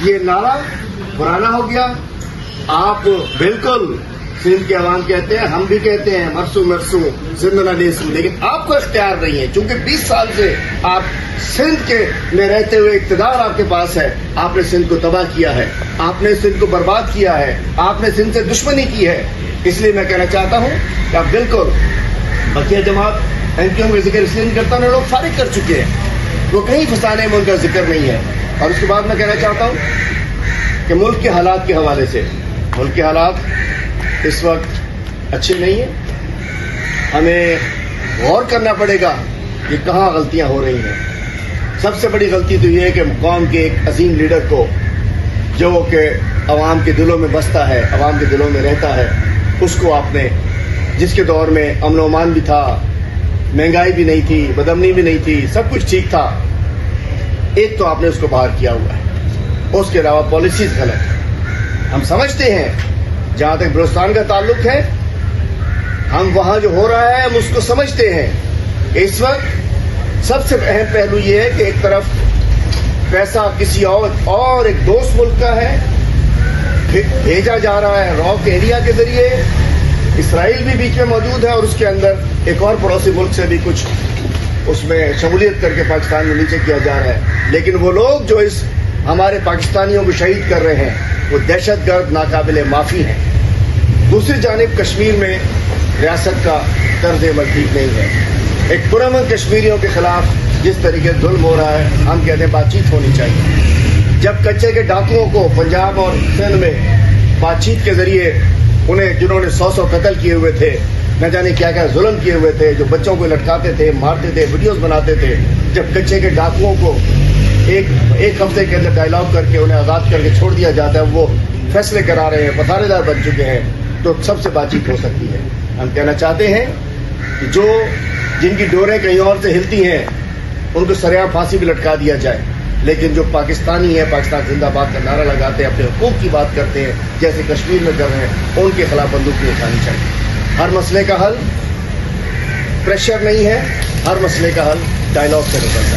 یہ نعرہ پرانا ہو گیا. آپ بالکل سندھ کے عوام کہتے ہیں, ہم بھی کہتے ہیں مرسو مرسو زندہ نیسو, لیکن آپ کو اختیار نہیں ہے چونکہ 20 سال سے آپ سندھ کے میں رہتے ہوئے اقتدار آپ کے پاس ہے. آپ نے سندھ کو تباہ کیا ہے, آپ نے سندھ کو برباد کیا ہے, آپ نے سندھ سے دشمنی کی ہے. اس لیے میں کہنا چاہتا ہوں کہ آپ بالکل بقیہ جماعت ایم کیوں کا ذکر اس لیے نہیں کرتا, انہیں لوگ فارغ کر چکے ہیں, وہ کہیں پھنسانے میں ان کا ذکر نہیں ہے. اور اس کے بعد میں کہنا چاہتا ہوں کہ ملک کے حالات کے حوالے سے, ملک کے حالات اس وقت اچھے نہیں ہیں. ہمیں غور کرنا پڑے گا کہ کہاں غلطیاں ہو رہی ہیں. سب سے بڑی غلطی تو یہ ہے کہ قوم کے ایک عظیم لیڈر کو, جو کہ عوام کے دلوں میں بستا ہے, عوام کے دلوں میں رہتا ہے, اس کو آپ نے, جس کے دور میں امن و امان بھی تھا, مہنگائی بھی نہیں تھی, بدامنی بھی نہیں تھی, سب کچھ ٹھیک تھا, ایک تو آپ نے اس کو باہر کیا ہوا ہے. اس کے علاوہ پالیسیز غلط ہیں. ہم سمجھتے ہیں جہاں تک بلوچستان کا تعلق ہے, ہم وہاں جو ہو رہا ہے ہم اس کو سمجھتے ہیں. اس وقت سب سے اہم پہلو یہ ہے کہ ایک طرف پیسہ کسی اور ایک دوست ملک کا ہے, بھیجا جا رہا ہے راک ایریا کے ذریعے. اسرائیل بھی بیچ میں موجود ہے, اور اس کے اندر ایک اور پڑوسی ملک سے بھی کچھ اس میں شمولیت کر کے پاکستان میں نیچے کیا جا رہا ہے. لیکن وہ لوگ جو اس ہمارے پاکستانیوں کو شہید کر رہے ہیں وہ دہشت گرد ناقابل معافی ہیں. دوسری جانب کشمیر میں ریاست کا طرز عمل ٹھیک نہیں ہے. ایک پرامن کشمیریوں کے خلاف جس طریقے سے ظلم ہو رہا ہے, ہم کہتے ہیں بات چیت ہونی چاہیے. جب کچے کے ڈاکوؤں کو پنجاب اور سندھ میں بات چیت کے ذریعے انہیں, جنہوں نے 100 قتل کیے ہوئے تھے, نہ جانے کیا کیا ظلم کیے ہوئے تھے, جو بچوں کو لٹکاتے تھے, مارتے تھے, ویڈیوز بناتے تھے, جب کچے کے ڈاکوؤں کو ایک ہفتے کے اندر ڈائلاگ کر کے انہیں آزاد کر کے چھوڑ دیا جاتا ہے, وہ فیصلے کرا رہے ہیں, پتھارے دار بن چکے ہیں, تو سب سے بات چیت ہو سکتی ہے. ہم کہنا چاہتے ہیں کہ جن کی ڈوریں کہیں اور سے ہلتی ہیں ان کو سریعان پھانسی بھی لٹکا دیا جائے, لیکن جو پاکستانی ہیں, پاکستان زندہ باد کا نعرہ لگاتے ہیں, اپنے حقوق کی بات کرتے ہیں, جیسے کشمیر میں کر رہے ہیں, ان کے خلاف بندوق نہیں اٹھانی چاہیے. ہر مسئلے کا حل پریشر نہیں ہے, ہر مسئلے کا حل ڈائلاگ سے نکلتا ہے.